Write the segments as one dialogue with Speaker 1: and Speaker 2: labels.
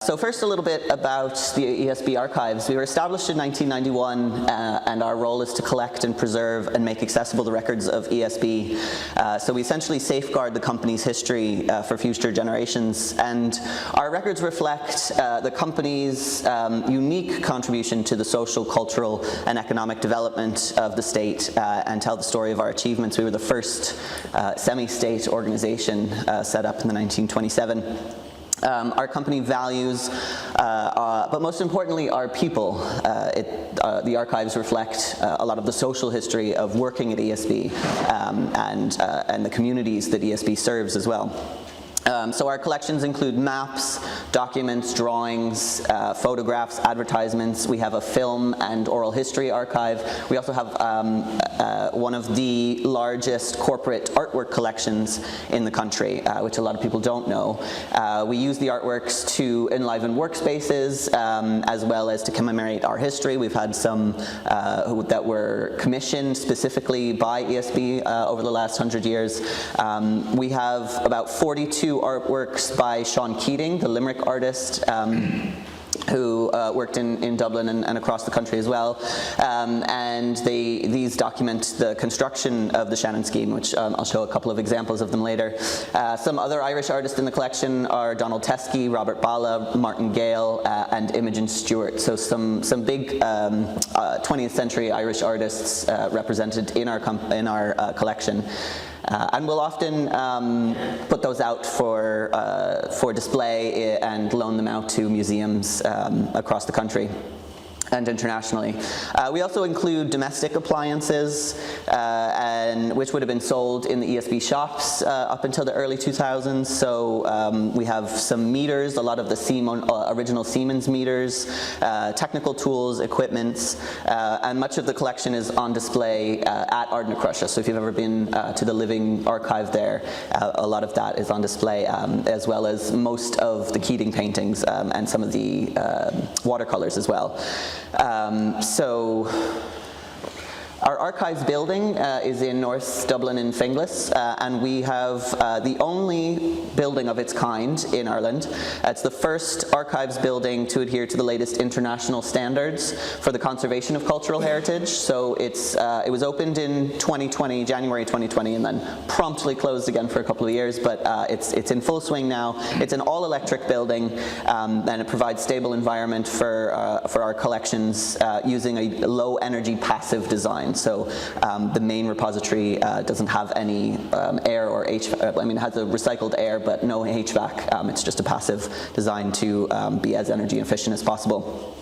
Speaker 1: So first, a little bit about the ESB archives. We were established in 1991, and our role is to collect and preserve and make accessible the records of ESB. So we essentially safeguard the company's history for future generations, and our records reflect the company's unique contribution to the social, cultural, and economic development of the state, and tell the story of our achievements. We were the first semi-state organization set up in the 1927. Our company values, but most importantly, our people. The archives reflect a lot of the social history of working at ESB and the communities that ESB serves as well. So our collections include maps, documents, drawings, photographs, advertisements. We have a film and oral history archive. We also have one of the largest corporate artwork collections in the country, which a lot of people don't know. We use the artworks to enliven workspaces, as well as to commemorate our history. We've had some that were commissioned specifically by ESB over the last 100 years. We have about 42 artworks by Sean Keating, the Limerick artist, who worked in Dublin and across the country as well. And these document the construction of the Shannon scheme, which I'll show a couple of examples of them later. Some other Irish artists in the collection are Donald Teskey, Robert Balla, Martin Gale, and Imogen Stewart. So some big 20th century Irish artists represented in our collection. And we'll often put those out for display and loan them out to museums across the country and internationally. We also include domestic appliances, which would have been sold in the ESB shops up until the early 2000s. So we have some meters, a lot of the original Siemens meters, technical tools, equipments, and much of the collection is on display at Ardnacrusha. So if you've ever been to the living archive there, a lot of that is on display, as well as most of the Keating paintings and some of the watercolors as well. So our archives building is in North Dublin in Finglas, and we have the only building of its kind in Ireland. It's the first archives building to adhere to the latest international standards for the conservation of cultural heritage. So it was opened in 2020, January 2020, and then promptly closed again for a couple of years, but it's in full swing now. It's an all-electric building, and it provides stable environment for our collections using a low-energy passive design. So the main repository doesn't have any air or HVAC. I mean, it has a recycled air, but no HVAC. It's just a passive design to be as energy efficient as possible.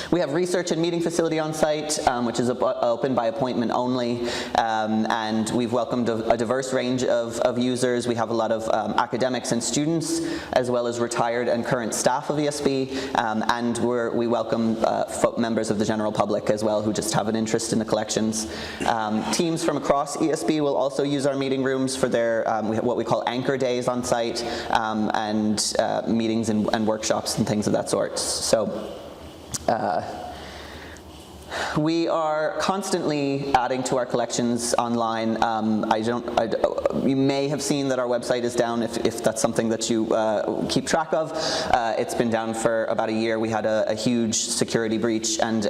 Speaker 1: We have research and meeting facility on site, which is open by appointment only, and we've welcomed a diverse range of users. We have a lot of academics and students, as well as retired and current staff of ESB, and we welcome members of the general public as well who just have an interest in the collections. Teams from across ESB will also use our meeting rooms for their what we call anchor days on site, and meetings and workshops and things of that sort. So. We are constantly adding to our collections online. You may have seen that our website is down if that's something that you keep track of. It's been down for about a year. We had a huge security breach and,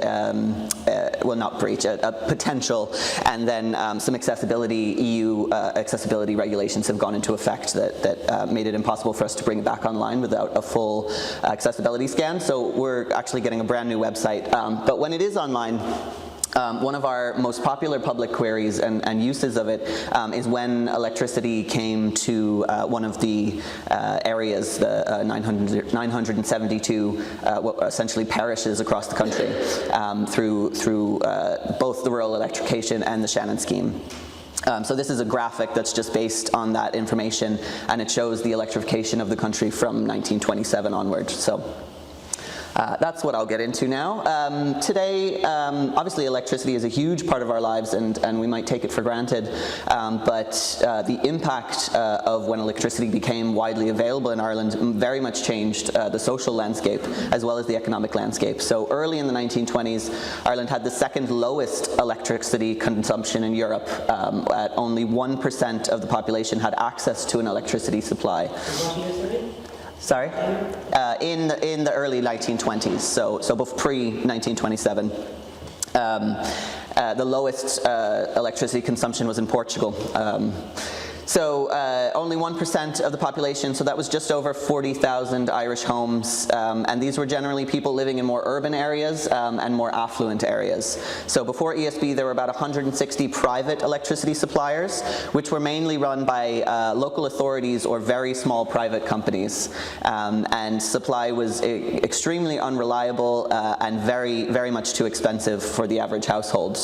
Speaker 1: well, not breach, a potential, and then some EU accessibility regulations have gone into effect that made it impossible for us to bring it back online without a full accessibility scan. So we're actually getting a brand new website. But when it is online, one of our most popular public queries and uses of it is when electricity came to one of the areas, the 972 essentially parishes across the country, through both the rural electrification and the Shannon scheme. So this is a graphic that's just based on that information, and it shows the electrification of the country from 1927 onward. So. That's what I'll get into now. Today, obviously electricity is a huge part of our lives, and we might take it for granted, but the impact of when electricity became widely available in Ireland very much changed the social landscape as well as the economic landscape. So early in the 1920s, Ireland had the second lowest electricity consumption in Europe. At only 1% of the population had access to an electricity supply. Sorry? In the early 1920s, so pre-1927. The lowest electricity consumption was in Portugal. Only 1% of the population, so that was just over 40,000 Irish homes, and these were generally people living in more urban areas and more affluent areas. So before ESB, there were about 160 private electricity suppliers, which were mainly run by local authorities or very small private companies. And supply was extremely unreliable and very, very much too expensive for the average household.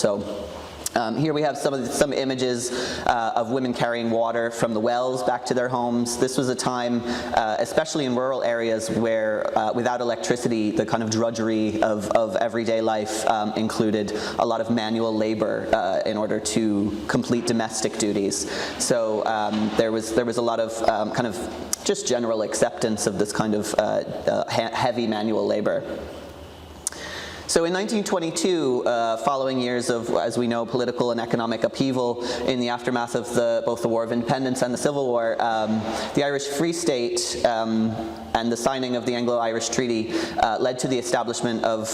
Speaker 1: Here we have some images of women carrying water from the wells back to their homes. This was a time, especially in rural areas, where without electricity, the kind of drudgery of everyday life included a lot of manual labor in order to complete domestic duties. So there was a lot of kind of just general acceptance of this kind of heavy manual labor. So in 1922, following years of, as we know, political and economic upheaval in the aftermath of both the War of Independence and the Civil War, the Irish Free State and the signing of the Anglo-Irish Treaty led to the establishment of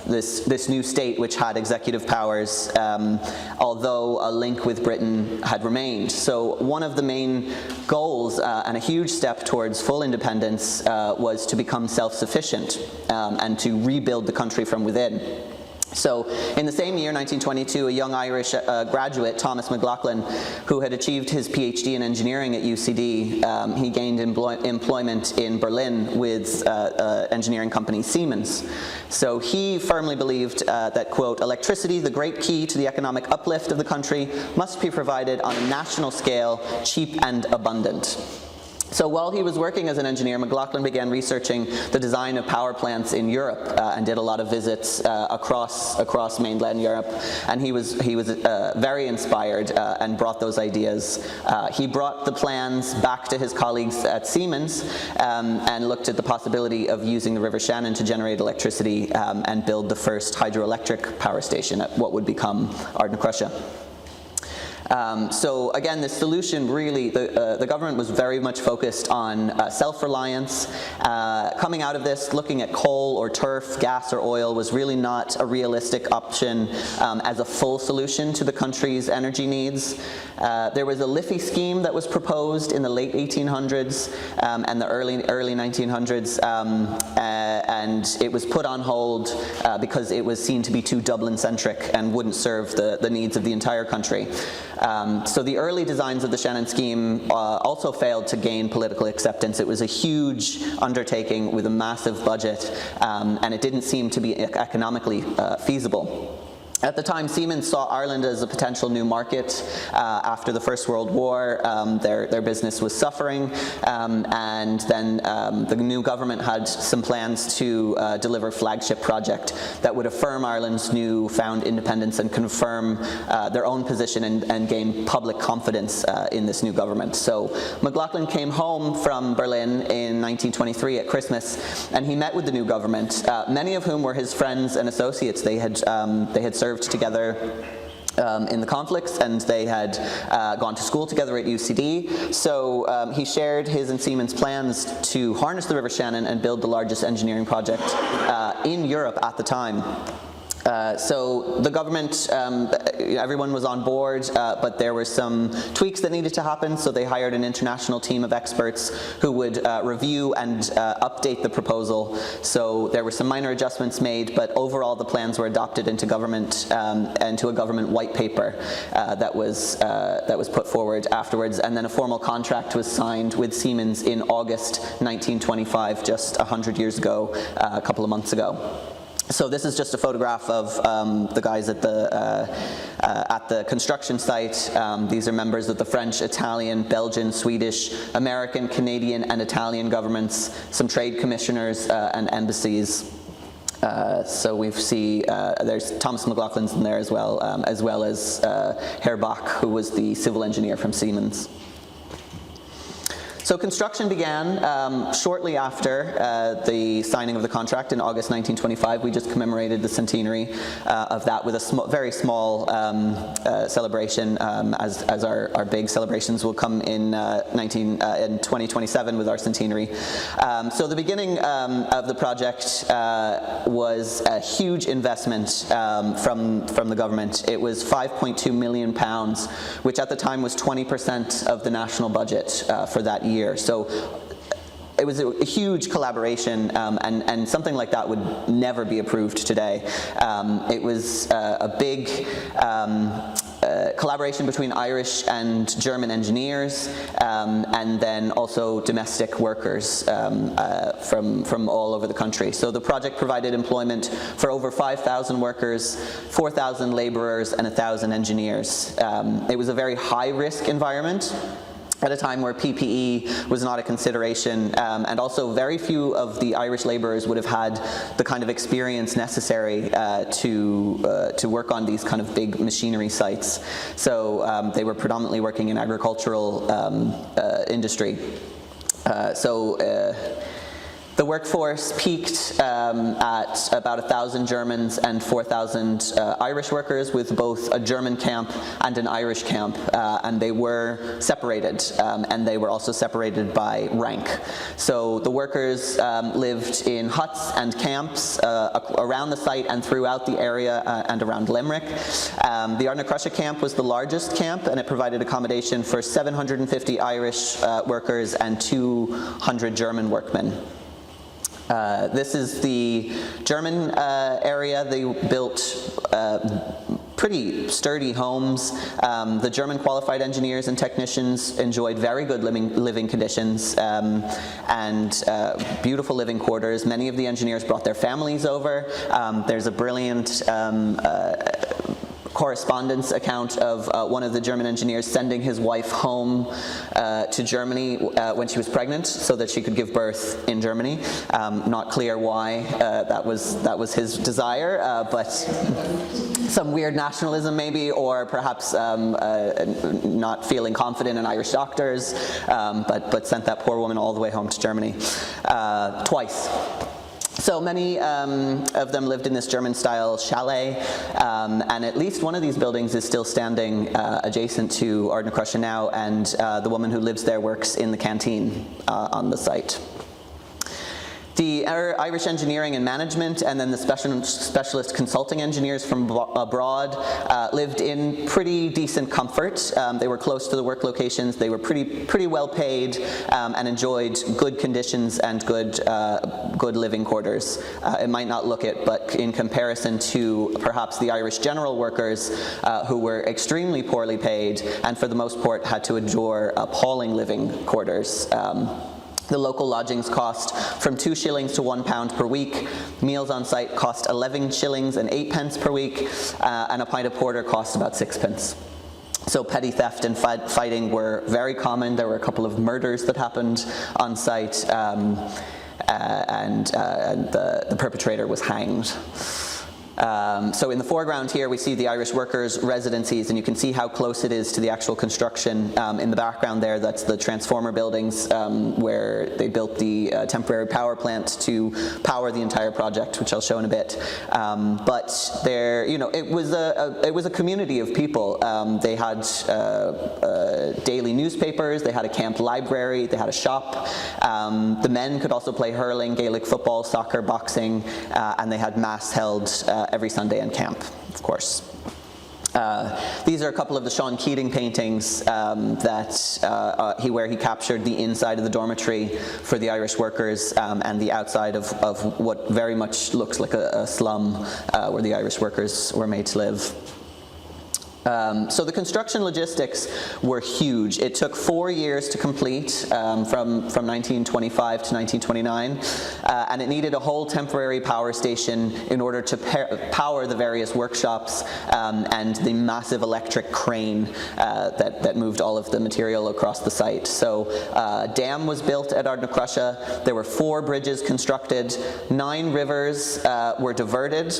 Speaker 1: this new state, which had executive powers, although a link with Britain had remained. So one of the main goals and a huge step towards full independence was to become self-sufficient and to rebuild the country from within. So in the same year, 1922, a young Irish graduate, Thomas McLaughlin, who had achieved his PhD in engineering at UCD, he gained employment in Berlin with engineering company Siemens. So he firmly believed that, quote, electricity, the great key to the economic uplift of the country, must be provided on a national scale, cheap and abundant. So while he was working as an engineer, McLaughlin began researching the design of power plants in Europe and did a lot of visits across mainland Europe. And he was very inspired and brought those ideas. He brought the plans back to his colleagues at Siemens and looked at the possibility of using the River Shannon to generate electricity and build the first hydroelectric power station at what would become Ardnacrusha. So again, this solution really, the government was very much focused on self-reliance. Coming out of this, looking at coal or turf, gas or oil was really not a realistic option as a full solution to the country's energy needs. There was a Liffey scheme that was proposed in the late 1800s and the early 1900s, and it was put on hold because it was seen to be too Dublin-centric and wouldn't serve the needs of the entire country. So the early designs of the Shannon scheme also failed to gain political acceptance. It was a huge undertaking with a massive budget, and it didn't seem to be economically feasible. At the time, Siemens saw Ireland as a potential new market. After the First World War, their business was suffering, and then the new government had some plans to deliver a flagship project that would affirm Ireland's newfound independence and confirm their own position and gain public confidence in this new government. So McLaughlin came home from Berlin in 1923 at Christmas, and he met with the new government, many of whom were his friends and associates. They had served together in the conflicts, and they had gone to school together at UCD. So he shared his and Siemens' plans to harness the River Shannon and build the largest engineering project in Europe at the time. So the government, everyone was on board, but there were some tweaks that needed to happen, so they hired an international team of experts who would review and update the proposal. So there were some minor adjustments made, but overall the plans were adopted into government, into a government white paper that was put forward afterwards, and then a formal contract was signed with Siemens in August 1925, just 100 years ago, a couple of months ago. So this is just a photograph of the guys at the construction site. These are members of the French, Italian, Belgian, Swedish, American, Canadian, and Italian governments, some trade commissioners and embassies. So we see there's Thomas McLaughlin's in there as well as Herr Bach, who was the civil engineer from Siemens. So construction began shortly after the signing of the contract in August 1925. We just commemorated the centenary of that with a very small celebration, as our big celebrations will come in 2027 with our centenary. So the beginning of the project was a huge investment from the government. It was £5.2 million, which at the time was 20% of the national budget for that year. So it was a huge collaboration, and something like that would never be approved today. It was a big collaboration between Irish and German engineers, and then also domestic workers from all over the country. So the project provided employment for over 5,000 workers, 4,000 labourers, and 1,000 engineers. It was a very high-risk environment at a time where PPE was not a consideration, and also very few of the Irish labourers would have had the kind of experience necessary to work on these kind of big machinery sites. So they were predominantly working in agricultural industry. The workforce peaked at about 1,000 Germans and 4,000 Irish workers, with both a German camp and an Irish camp, and they were separated, and they were also separated by rank. So the workers lived in huts and camps around the site and throughout the area and around Limerick. The Ardnacrusha camp was the largest camp, and it provided accommodation for 750 Irish workers and 200 German workmen. This is the German area. They built pretty sturdy homes. The German qualified engineers and technicians enjoyed very good living conditions and beautiful living quarters. Many of the engineers brought their families over. There's a brilliant correspondence account of one of the German engineers sending his wife home to Germany when she was pregnant so that she could give birth in Germany. Not clear why that was his desire, but some weird nationalism maybe, or perhaps not feeling confident in Irish doctors, but sent that poor woman all the way home to Germany twice. So many of them lived in this German-style chalet, and at least one of these buildings is still standing adjacent to Ardnacrusha now, and the woman who lives there works in the canteen on the site. The Irish engineering and management, and then the specialist consulting engineers from abroad lived in pretty decent comfort. They were close to the work locations. They were pretty well paid and enjoyed good conditions and good living quarters. It might not look it, but in comparison to perhaps the Irish general workers who were extremely poorly paid and for the most part had to endure appalling living quarters. The local lodgings cost from 2 shillings to £1 per week. Meals on site cost 11 shillings and 8 pence per week, and a pint of porter cost about 6 pence. So petty theft and fighting were very common. There were a couple of murders that happened on site, and the perpetrator was hanged. So in the foreground here we see the Irish workers' residencies, and you can see how close it is to the actual construction. In the background there, that's the transformer buildings where they built the temporary power plant to power the entire project, which I'll show in a bit. But there, it was a community of people. They had daily newspapers, they had a camp library, they had a shop. The men could also play hurling, Gaelic football, soccer, boxing, and they had mass held every Sunday in camp, of course. These are a couple of the Sean Keating paintings where he captured the inside of the dormitory for the Irish workers and the outside of what very much looks like a slum where the Irish workers were made to live. So the construction logistics were huge. It took 4 years to complete, from 1925 to 1929, and it needed a whole temporary power station in order to power the various workshops and the massive electric crane that moved all of the material across the site. So a dam was built at Ardnacrusha. There were 4 bridges constructed. 9 rivers were diverted.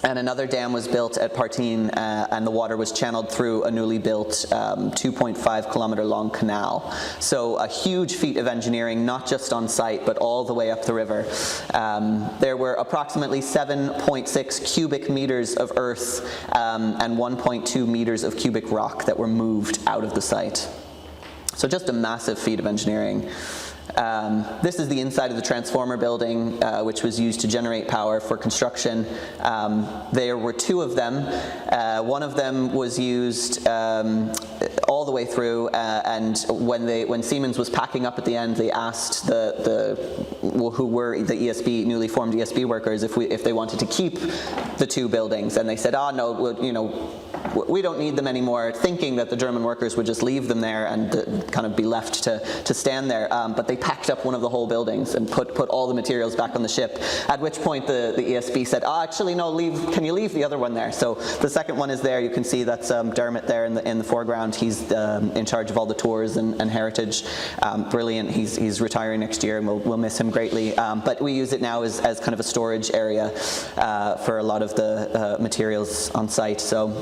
Speaker 1: And another dam was built at Partine, and the water was channeled through a newly built 2.5 kilometer long canal. So a huge feat of engineering, not just on site, but all the way up the river. There were approximately 7.6 cubic meters of earth and 1.2 meters of cubic rock that were moved out of the site. So just a massive feat of engineering. This is the inside of the transformer building, which was used to generate power for construction. There were two of them. One of them was used all the way through, and when Siemens was packing up at the end, they asked who were the ESB, newly formed ESB workers, if they wanted to keep the two buildings, and they said, "Ah, no, we don't need them anymore," thinking that the German workers would just leave them there and kind of be left to stand there. But they packed up one of the whole buildings and put all the materials back on the ship, at which point the ESB said, actually no, can you leave the other one there? So the second one is there. You can see that's Dermot there in the foreground. He's in charge of all the tours and heritage. Brilliant. He's retiring next year, and we'll miss him greatly. But we use it now as kind of a storage area for a lot of the materials on site. So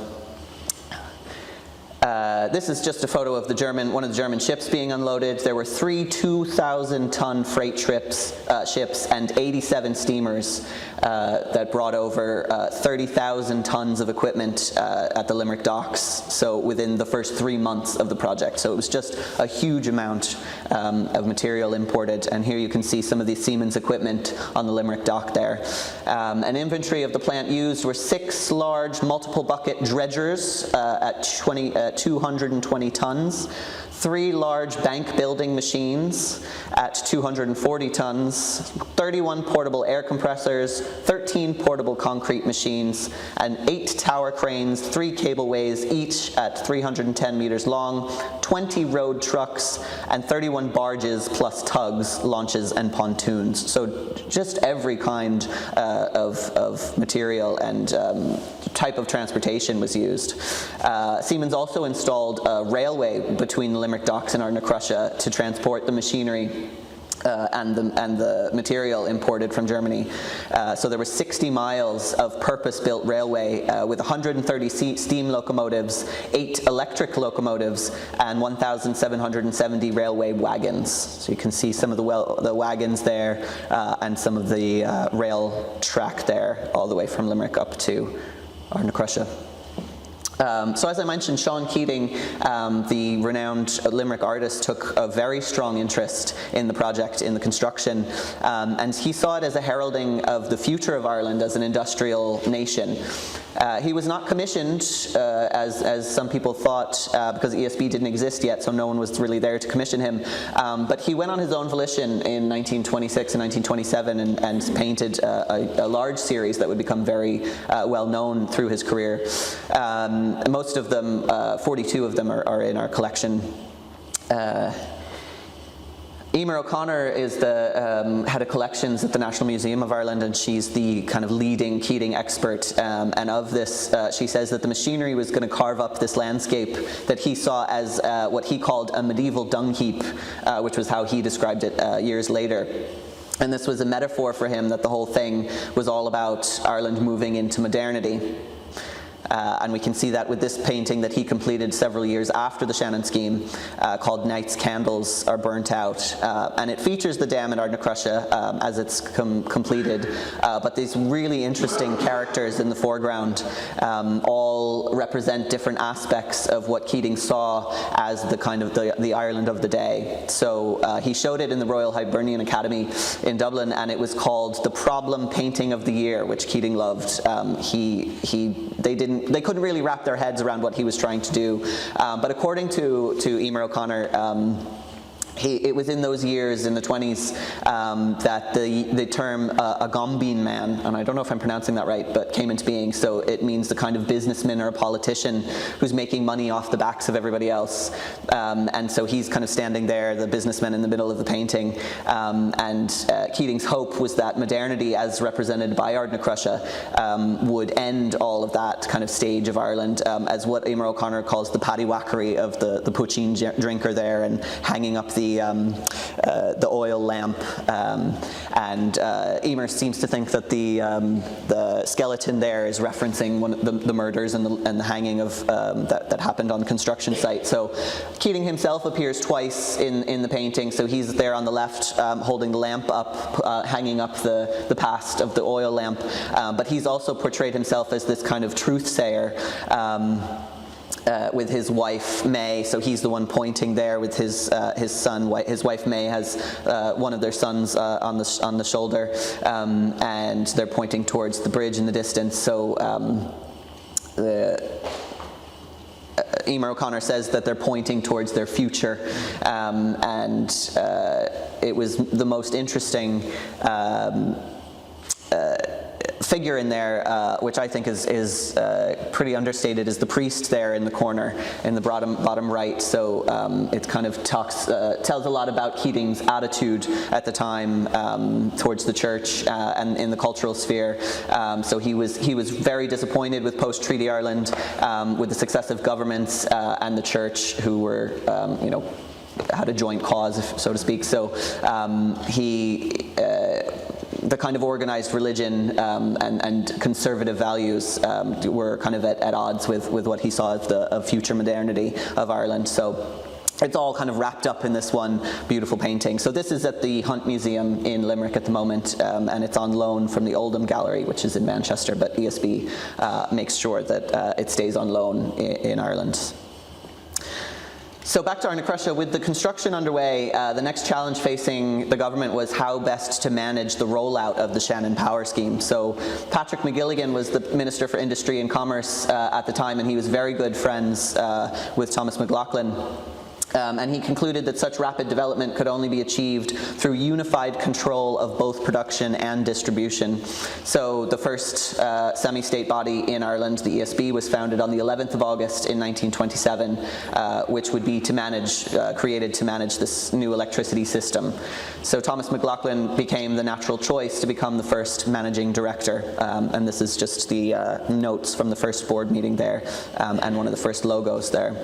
Speaker 1: this is just a photo of one of the German ships being unloaded. There were 3 2,000-ton freight ships and 87 steamers that brought over 30,000 tons of equipment at the Limerick docks, so within the first 3 months of the project. So it was just a huge amount of material imported, and here you can see some of the Siemens equipment on the Limerick dock there. An inventory of the plant used were 6 large multiple bucket dredgers at 220 tons, 3 large bank building machines at 240 tons, 31 portable air compressors, 13 portable concrete machines, and 8 tower cranes, 3 cableways, each at 310 meters long, 20 road trucks, and 31 barges plus tugs, launches, and pontoons. So just every kind of material and type of transportation was used. Siemens also installed a railway between the Limerick docks and Ardnacrusha to transport the machinery and the material imported from Germany. So there were 60 miles of purpose-built railway with 130 steam locomotives, 8 electric locomotives, and 1,770 railway wagons. So you can see some of the wagons there and some of the rail track there, all the way from Limerick up to Ardnacrusha. So as I mentioned, Sean Keating, the renowned Limerick artist, took a very strong interest in the project, in the construction, and he saw it as a heralding of the future of Ireland as an industrial nation. He was not commissioned, as some people thought, because ESB didn't exist yet, so no one was really there to commission him. But he went on his own volition in 1926 and 1927 and painted a large series that would become very well known through his career. Most of them, 42 of them, are in our collection. Emer O'Connor is the head of collections at the National Museum of Ireland, and she's the kind of leading Keating expert. And of this, she says that the machinery was going to carve up this landscape that he saw as what he called a medieval dung heap, which was how he described it years later. And this was a metaphor for him that the whole thing was all about Ireland moving into modernity. And we can see that with this painting that he completed several years after the Shannon scheme, called Night's Candles Are Burnt Out. And it features the dam at Ardnacrusha as it's completed, but these really interesting characters in the foreground all represent different aspects of what Keating saw as the kind of the Ireland of the day. So he showed it in the Royal Hibernian Academy in Dublin, and it was called the Problem Painting of the Year, which Keating loved. They couldn't really wrap their heads around what he was trying to do. But according to Emer O'Connor, it was in those years, in the 20s, that the term a gombeen man, and I don't know if I'm pronouncing that right, but came into being. So it means the kind of businessman or a politician who's making money off the backs of everybody else. And so he's kind of standing there, the businessman in the middle of the painting. And Keating's hope was that modernity, as represented by Ardnacrusha, would end all of that kind of stage of Ireland, as what Emer O'Connor calls the paddywhackery of the poaching drinker there, and hanging up the the oil lamp, and Emer seems to think that the skeleton there is referencing one of the murders and the hanging of that happened on the construction site. So Keating himself appears twice in the painting. So he's there on the left holding the lamp up, hanging up the past of the oil lamp, but he's also portrayed himself as this kind of truth-sayer with his wife May. So he's the one pointing there with his son. His wife May has one of their sons on the shoulder, and they're pointing towards the bridge in the distance. So Emer O'Connor says that they're pointing towards their future, and it was the most interesting figure in there, which I think is pretty understated, is the priest there in the corner in the bottom right. So it kind of tells a lot about Keating's attitude at the time towards the church and in the cultural sphere. So he was very disappointed with post-Treaty Ireland, with the successive governments and the church, who were had a joint cause, so to speak. So the kind of organized religion and conservative values were kind of at odds with what he saw of future modernity of Ireland. So it's all kind of wrapped up in this one beautiful painting. So this is at the Hunt Museum in Limerick at the moment, and it's on loan from the Oldham Gallery, which is in Manchester, but ESB makes sure that it stays on loan in Ireland. So back to Ardnacrusha, with the construction underway, the next challenge facing the government was how best to manage the rollout of the Shannon Power Scheme. So Patrick McGilligan was the Minister for Industry and Commerce at the time, and he was very good friends with Thomas McLaughlin. And he concluded that such rapid development could only be achieved through unified control of both production and distribution. So the first semi-state body in Ireland, the ESB, was founded on the 11th of August in 1927, which would be created to manage this new electricity system. So Thomas McLaughlin became the natural choice to become the first managing director. And this is just the notes from the first board meeting there, and one of the first logos there.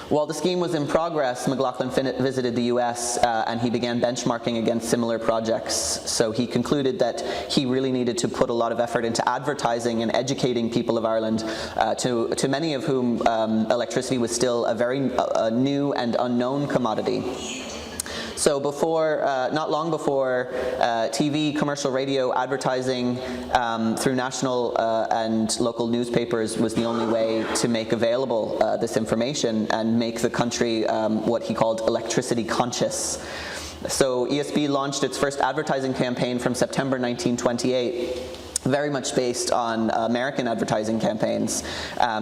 Speaker 1: While the scheme was in progress, McLaughlin visited the US and he began benchmarking against similar projects. So he concluded that he really needed to put a lot of effort into advertising and educating people of Ireland, to many of whom electricity was still a very new and unknown commodity. So not long before TV, commercial radio, advertising through national and local newspapers was the only way to make available this information and make the country what he called electricity conscious. So ESB launched its first advertising campaign from September 1928. Very much based on American advertising campaigns.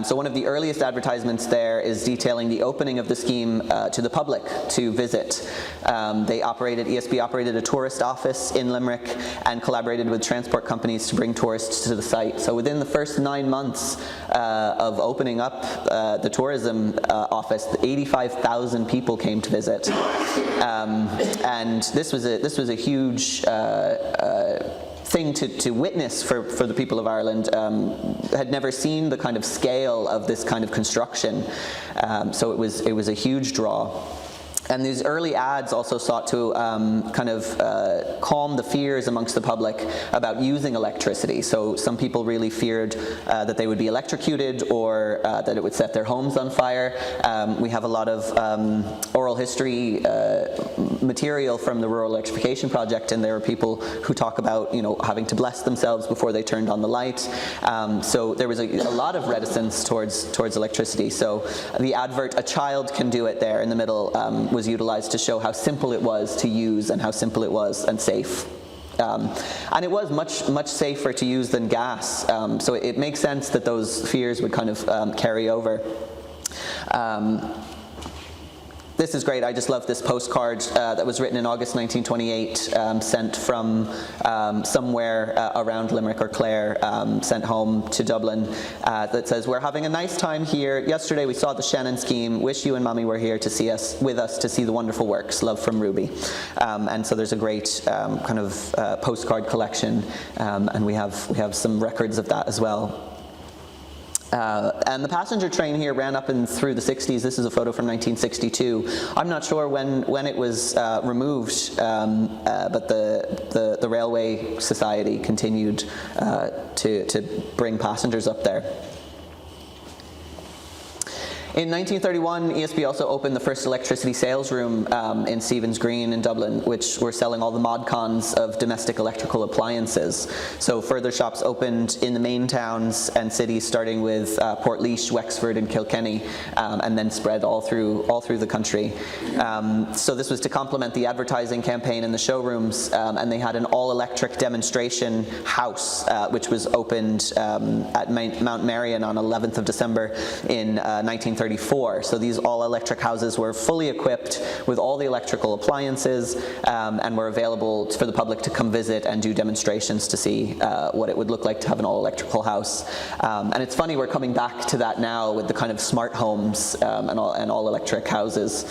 Speaker 1: So one of the earliest advertisements there is detailing the opening of the scheme to the public to visit. ESB operated a tourist office in Limerick and collaborated with transport companies to bring tourists to the site. So within the first 9 months of opening up the tourism office, 85,000 people came to visit. And this was a huge thing to witness for the people of Ireland. Had never seen the kind of scale of this kind of construction, so it was a huge draw. And these early ads also sought to calm the fears amongst the public about using electricity. So some people really feared that they would be electrocuted or that it would set their homes on fire. We have a lot of oral history material from the Rural Electrification Project, and there are people who talk about having to bless themselves before they turned on the light. So there was a lot of reticence towards electricity. So the advert, "A child can do it," there in the middle, was utilized to show how simple it was to use and how simple it was and safe. And it was much safer to use than gas. So it makes sense that those fears would kind of carry over. This is great. I just love this postcard that was written in August 1928, sent from somewhere around Limerick or Clare, sent home to Dublin, that says, "We're having a nice time here. Yesterday we saw the Shannon scheme. Wish you and Mommy were here to see us to see the wonderful works. Love from Ruby." And so there's a great kind of postcard collection, and we have some records of that as well. And the passenger train here ran up and through the 60s. This is a photo from 1962. I'm not sure when it was removed, but the Railway Society continued to bring passengers up there. In 1931, ESB also opened the first electricity sales room in Stephen's Green in Dublin, which were selling all the mod cons of domestic electrical appliances. So further shops opened in the main towns and cities, starting with Portlaoise, Wexford, and Kilkenny, and then spread all through the country. So this was to complement the advertising campaign in the showrooms, and they had an all-electric demonstration house, which was opened at Mount Marion on 11th of December in 1934. So these all-electric houses were fully equipped with all the electrical appliances and were available for the public to come visit and do demonstrations to see what it would look like to have an all-electrical house. And it's funny, we're coming back to that now with the kind of smart homes and all-electric houses.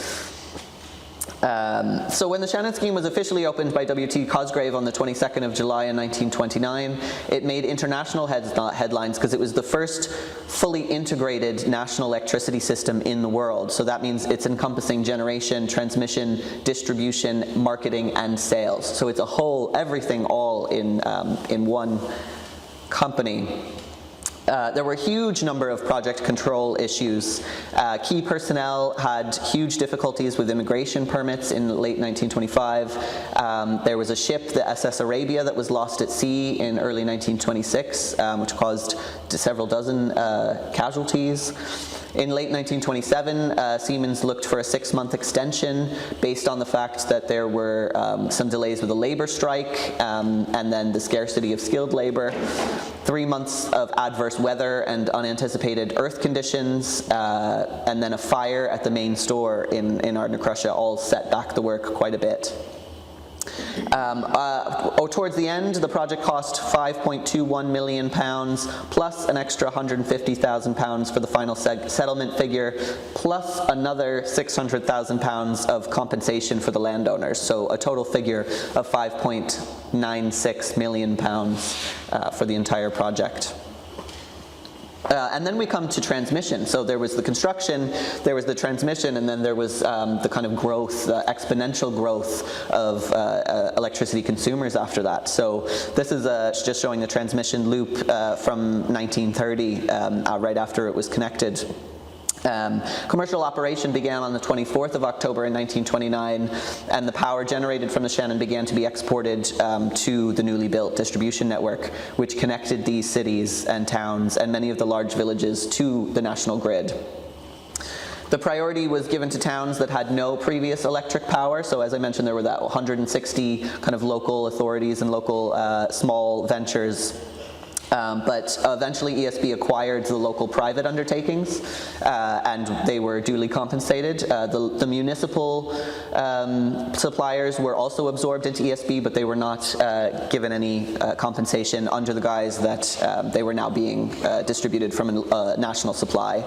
Speaker 1: So when the Shannon scheme was officially opened by W.T. Cosgrave on the 22nd of July in 1929, it made international headlines because it was the first fully integrated national electricity system in the world. So that means it's encompassing generation, transmission, distribution, marketing, and sales. So it's a whole, everything all in one company. There were a huge number of project control issues. Key personnel had huge difficulties with immigration permits in late 1925. There was a ship, the SS Arabia, that was lost at sea in early 1926, which caused several dozen casualties. In late 1927, Siemens looked for a 6-month extension based on the fact that there were some delays with a labor strike and then the scarcity of skilled labor. 3 months of adverse weather and unanticipated earth conditions, and then a fire at the main store in Ardnacrusha all set back the work quite a bit. Towards the end, the project cost £5.21 million plus an extra £150,000 for the final settlement figure, plus another £600,000 of compensation for the landowners. So a total figure of £5.96 million for the entire project. And then we come to transmission. So there was the construction, there was the transmission, and then there was the kind of growth, the exponential growth of electricity consumers after that. So this is just showing the transmission loop from 1930, right after it was connected. Commercial operation began on the 24th of October in 1929, and the power generated from the Shannon began to be exported to the newly built distribution network, which connected these cities and towns and many of the large villages to the national grid. The priority was given to towns that had no previous electric power. So as I mentioned, there were that 160 kind of local authorities and local small ventures. But eventually ESB acquired the local private undertakings, and they were duly compensated. The municipal suppliers were also absorbed into ESB, but they were not given any compensation under the guise that they were now being distributed from a national supply.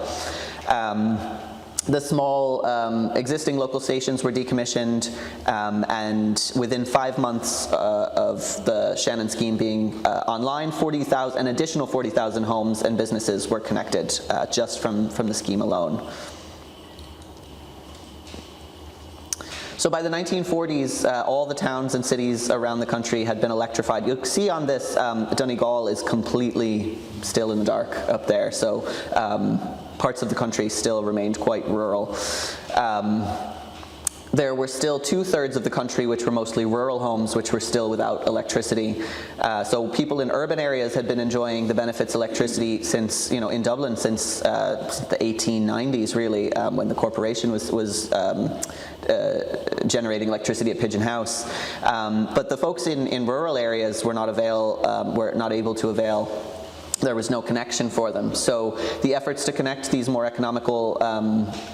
Speaker 1: The small existing local stations were decommissioned, and within 5 months of the Shannon scheme being online, an additional 40,000 homes and businesses were connected just from the scheme alone. So by the 1940s, all the towns and cities around the country had been electrified. You'll see on this, Donegal is completely still in the dark up there. So parts of the country still remained quite rural. There were still 2/3 of the country which were mostly rural homes which were still without electricity. So people in urban areas had been enjoying the benefits of electricity since, in Dublin since the 1890s really, when the corporation was generating electricity at Pigeon House. But the folks in rural areas were not able to avail. There was no connection for them. So the efforts to connect these more economical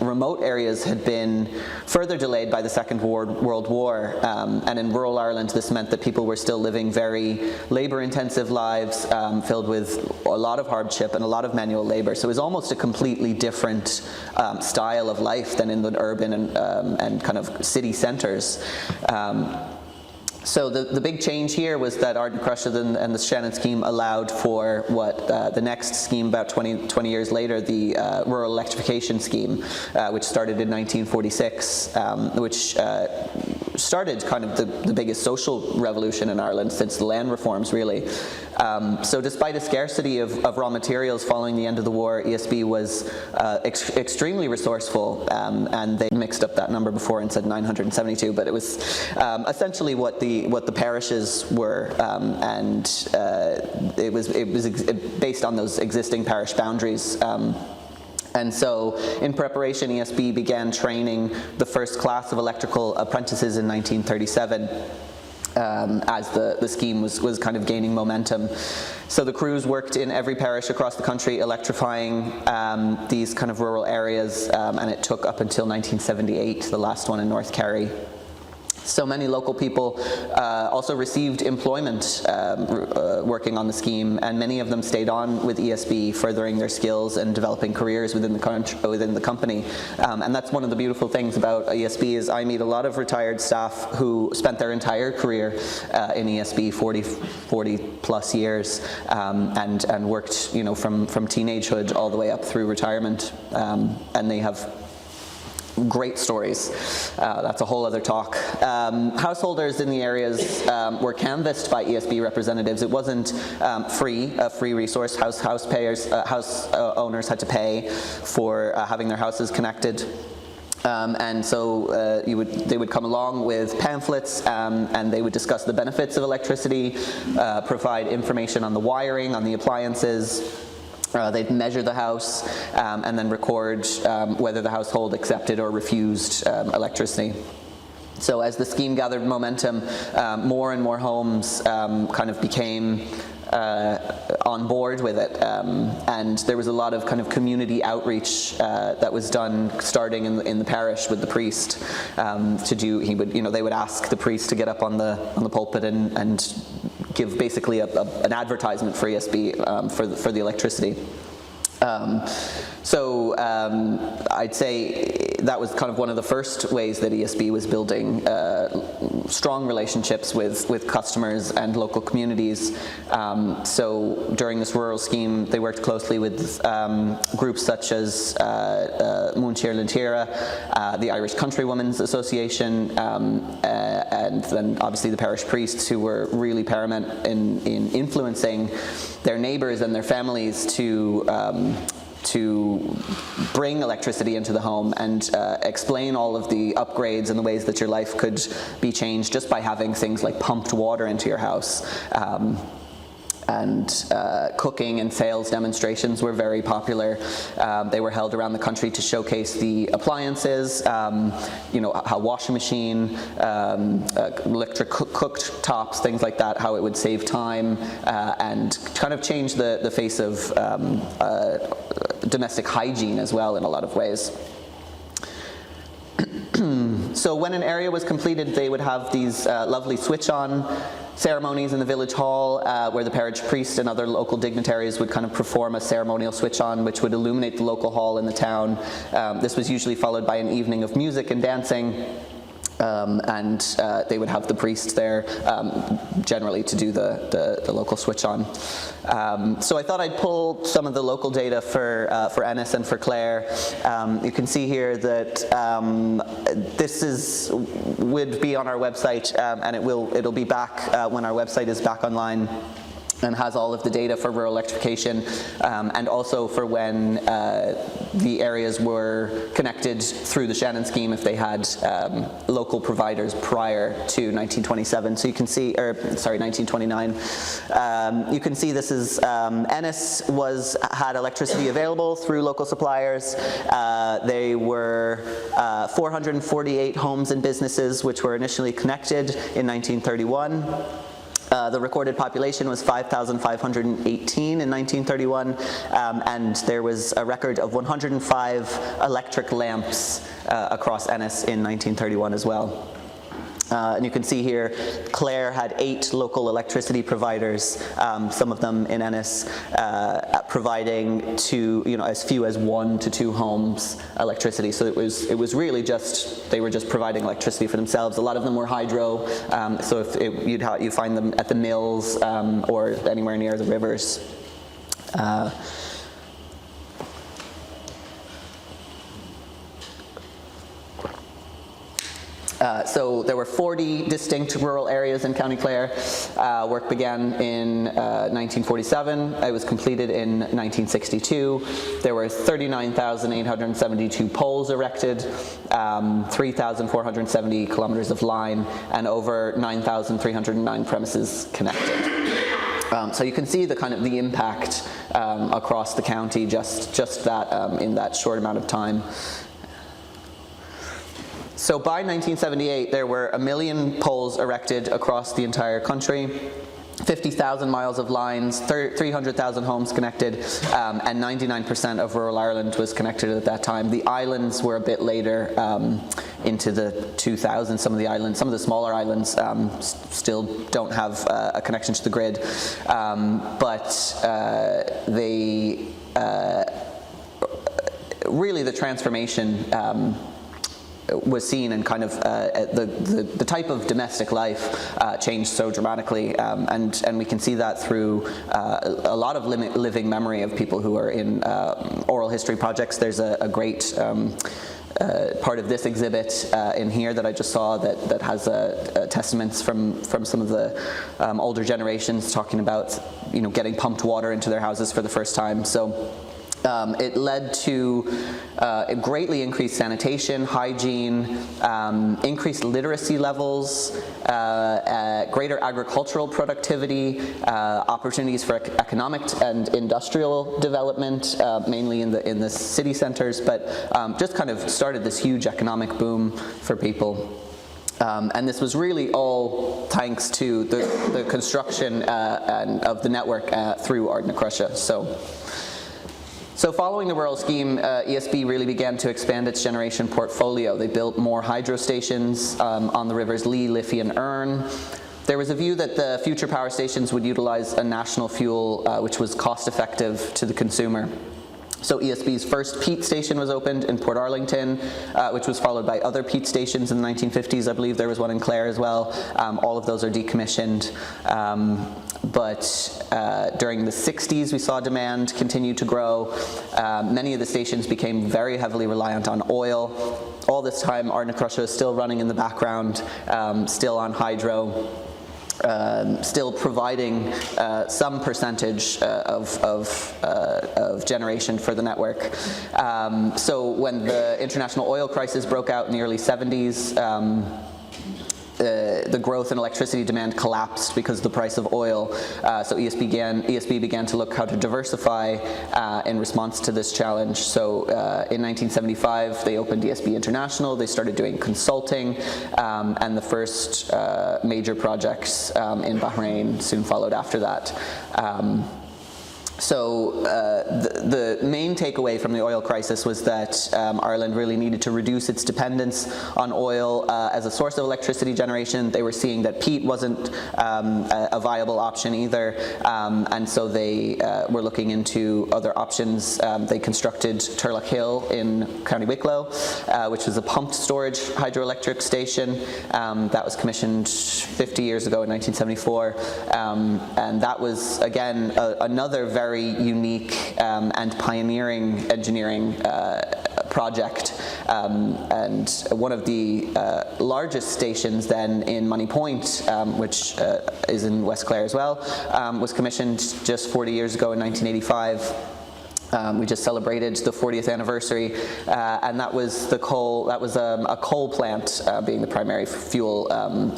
Speaker 1: remote areas had been further delayed by the Second World War. And in rural Ireland, this meant that people were still living very labor-intensive lives filled with a lot of hardship and a lot of manual labor. So it was almost a completely different style of life than in the urban and kind of city centers. So the big change here was that Ardnacrusha and the Shannon scheme allowed for what the next scheme about 20 years later, the Rural Electrification Scheme, which started in 1946, which started kind of the biggest social revolution in Ireland since the land reforms, really. So despite a scarcity of raw materials following the end of the war, ESB was extremely resourceful, and they mixed up that number before and said 972, but it was essentially what the parishes were, and it was based on those existing parish boundaries. And so, in preparation, ESB began training the first class of electrical apprentices in 1937. As the scheme was kind of gaining momentum. So the crews worked in every parish across the country, electrifying these kind of rural areas, and it took up until 1978, the last one in North Kerry. So many local people also received employment working on the scheme, and many of them stayed on with ESB, furthering their skills and developing careers within the company. And that's one of the beautiful things about ESB is I meet a lot of retired staff who spent their entire career in ESB, 40 plus years, and worked, you know, from teenagehood all the way up through retirement, and they have great stories. That's a whole other talk. Householders in the areas were canvassed by ESB representatives. It wasn't a free resource. House owners had to pay for having their houses connected. And so they would come along with pamphlets, and they would discuss the benefits of electricity, provide information on the wiring, on the appliances. They'd measure the house and then record whether the household accepted or refused electricity. So as the scheme gathered momentum, more and more homes kind of became on board with it, and there was a lot of kind of community outreach that was done starting in the parish with the priest to do. They would ask the priest to get up on the pulpit and give basically an advertisement for ESB for the electricity. So I'd say that was kind of one of the first ways that ESB was building strong relationships with customers and local communities. So during this rural scheme, they worked closely with groups such as Múinteoir Lintira, the Irish Countrywomen's Association, and then obviously the parish priests, who were really paramount in influencing their neighbours and their families to bring electricity into the home and explain all of the upgrades and the ways that your life could be changed just by having things like pumped water into your house. And cooking and sales demonstrations were very popular. They were held around the country to showcase the appliances, how washing machine, electric cooktops, things like that, how it would save time and kind of change the face of domestic hygiene as well in a lot of ways. So when an area was completed, they would have these lovely switch-on ceremonies in the village hall where the parish priest and other local dignitaries would kind of perform a ceremonial switch-on which would illuminate the local hall in the town. This was usually followed by an evening of music and dancing. And they would have the priest there generally to do the local switch on. So I thought I'd pull some of the local data for Ennis and for Clare. You can see here that this would be on our website, and it'll be back when our website is back online, and has all of the data for rural electrification, and also for when the areas were connected through the Shannon scheme if they had local providers prior to 1927. So you can see, 1929. You can see this is Ennis had electricity available through local suppliers. They were 448 homes and businesses which were initially connected in 1931. The recorded population was 5,518 in 1931, and there was a record of 105 electric lamps across Ennis in 1931 as well. And you can see here, Clare had 8 local electricity providers, some of them in Ennis, providing to, as few as 1 to 2 homes electricity. So it was really just, they were just providing electricity for themselves. A lot of them were hydro, so if you find them at the mills or anywhere near the rivers. So there were 40 distinct rural areas in County Clare. Work began in 1947. It was completed in 1962. There were 39,872 poles erected, 3,470 kilometers of line, and over 9,309 premises connected. So you can see the impact across the county, just that in that short amount of time. So by 1978, there were 1 million poles erected across the entire country, 50,000 miles of lines, 300,000 homes connected, and 99% of rural Ireland was connected at that time. The islands were a bit later, into the 2000s. Some of the smaller islands still don't have a connection to the grid, but really the transformation was seen, and the type of domestic life changed so dramatically, and we can see that through a lot of living memory of people who are in oral history projects. There's a great part of this exhibit in here that I just saw that has testaments from some of the older generations talking about getting pumped water into their houses for the first time. So it led to greatly increased sanitation, hygiene, increased literacy levels, greater agricultural productivity, opportunities for economic and industrial development, mainly in the city centers, but just kind of started this huge economic boom for people. And this was really all thanks to the construction of the network through Ardnacrusha. So following the rural scheme, ESB really began to expand its generation portfolio. They built more hydro stations on the rivers Lee, Liffey and Erne. There was a view that the future power stations would utilize a national fuel which was cost effective to the consumer. So ESB's first peat station was opened in Port Arlington, which was followed by other peat stations in the 1950s. I believe there was one in Clare as well. All of those are decommissioned. But during the 60s, we saw demand continue to grow. Many of the stations became very heavily reliant on oil. All this time, Ardnacrusha is still running in the background, still on hydro. Still providing some percentage of generation for the network. So when the international oil crisis broke out in the early 70s, the growth in electricity demand collapsed because of the price of oil. So ESB began to look how to diversify in response to this challenge. So in 1975, they opened ESB International. They started doing consulting, and the first major projects in Bahrain soon followed after that. So the main takeaway from the oil crisis was that Ireland really needed to reduce its dependence on oil as a source of electricity generation. They were seeing that peat wasn't a viable option either, and so they were looking into other options. They constructed Turlough Hill in County Wicklow, which was a pumped storage hydroelectric station that was commissioned 50 years ago in 1974, and that was again another very unique and pioneering engineering project, and one of the largest stations then in Money Point, which is in West Clare as well, was commissioned just 40 years ago in 1985. We just celebrated the 40th anniversary, and that was a coal plant being the primary fuel.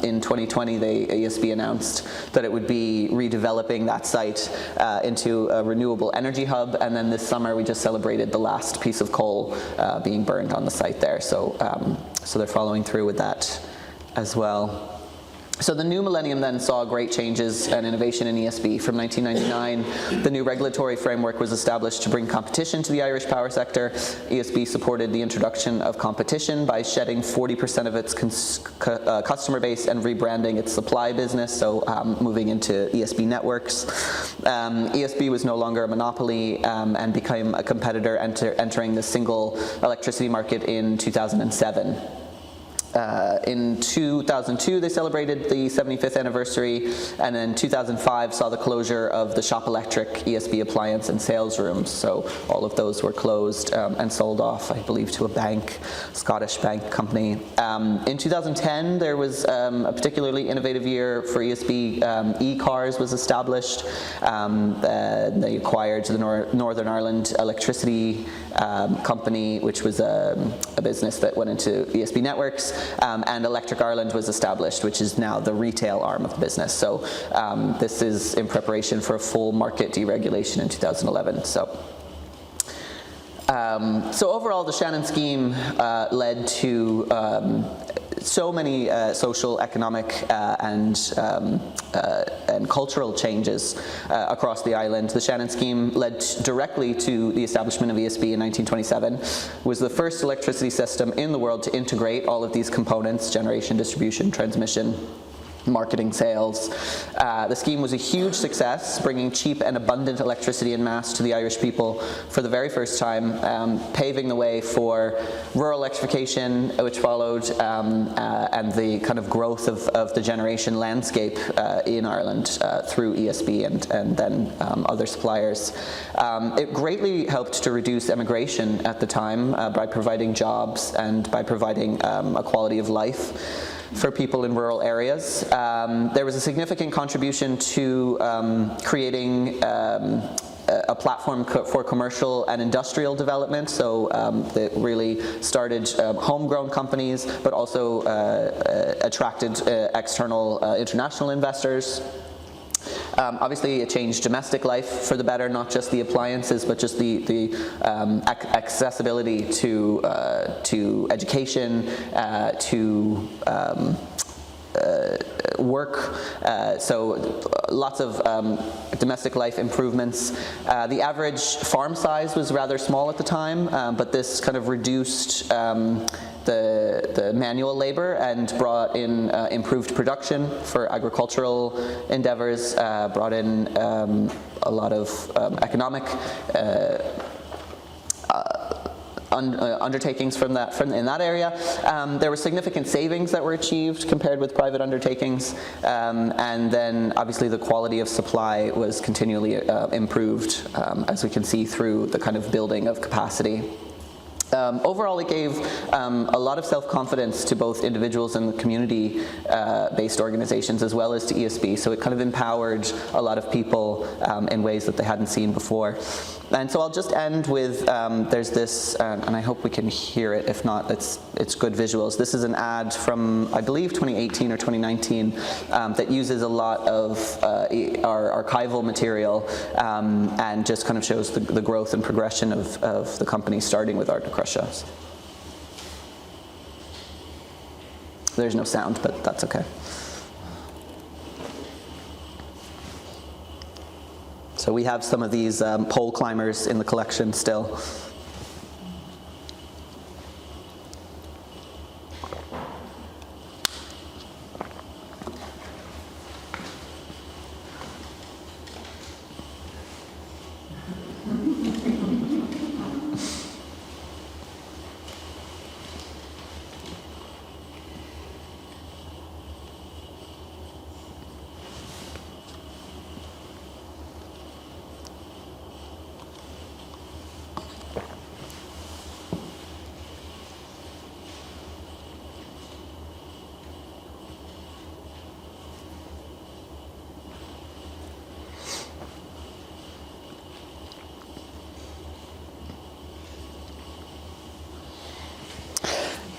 Speaker 1: In 2020, the ESB announced that it would be redeveloping that site into a renewable energy hub, and then this summer we just celebrated the last piece of coal being burned on the site there. So they're following through with that as well. So the new millennium then saw great changes and innovation in ESB. From 1999, the new regulatory framework was established to bring competition to the Irish power sector. ESB supported the introduction of competition by shedding 40% of its customer base and rebranding its supply business, so moving into ESB networks. ESB was no longer a monopoly and became a competitor entering the single electricity market in 2007. In 2002, they celebrated the 75th anniversary, and then 2005 saw the closure of the Shop Electric ESB appliance and sales rooms. So all of those were closed and sold off, I believe, to a bank, Scottish bank company. In 2010, there was a particularly innovative year for ESB. E-Cars was established. They acquired the Northern Ireland Electricity Company, which was a business that went into ESB networks. And Electric Ireland was established, which is now the retail arm of the business. So this is in preparation for a full market deregulation in 2011. So overall, the Shannon scheme led to so many social, economic, and cultural changes across the island. The Shannon scheme led directly to the establishment of ESB in 1927. Was the first electricity system in the world to integrate all of these components: generation, distribution, transmission, marketing, sales. The scheme was a huge success, bringing cheap and abundant electricity en masse to the Irish people for the very first time, paving the way for rural electrification, which followed, and the kind of growth of the generation landscape in Ireland through ESB and then other suppliers. It greatly helped to reduce emigration at the time by providing jobs and by providing a quality of life for people in rural areas. There was a significant contribution to creating a platform for commercial and industrial development, so that really started homegrown companies, but also attracted external international investors. Obviously, it changed domestic life for the better, not just the appliances, but just the accessibility to education, to work, so lots of domestic life improvements. The average farm size was rather small at the time, but this kind of reduced the manual labor and brought in improved production for agricultural endeavors, brought in a lot of economic undertakings in that area. There were significant savings that were achieved compared with private undertakings, and then obviously the quality of supply was continually improved, as we can see through the kind of building of capacity. Overall, it gave a lot of self-confidence to both individuals and the community-based organizations, as well as to ESB. So it kind of empowered a lot of people in ways that they hadn't seen before. And so I'll just end with, there's this, and I hope we can hear it. If not, it's good visuals. This is an ad from, I believe, 2018 or 2019 that uses a lot of our archival material and just kind of shows the growth and progression of the company, starting with Ardnacrusha. There's no sound, but that's okay. So we have some of these pole climbers in the collection still.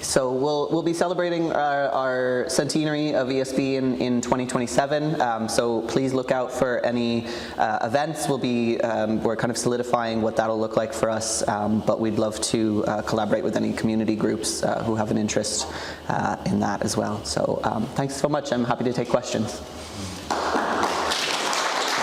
Speaker 1: So we'll be celebrating our centenary of ESB in 2027. So please look out for any events. We're kind of solidifying what that'll look like for us, but we'd love to collaborate with any community groups who have an interest in that as well. So thanks so much. I'm happy to take questions.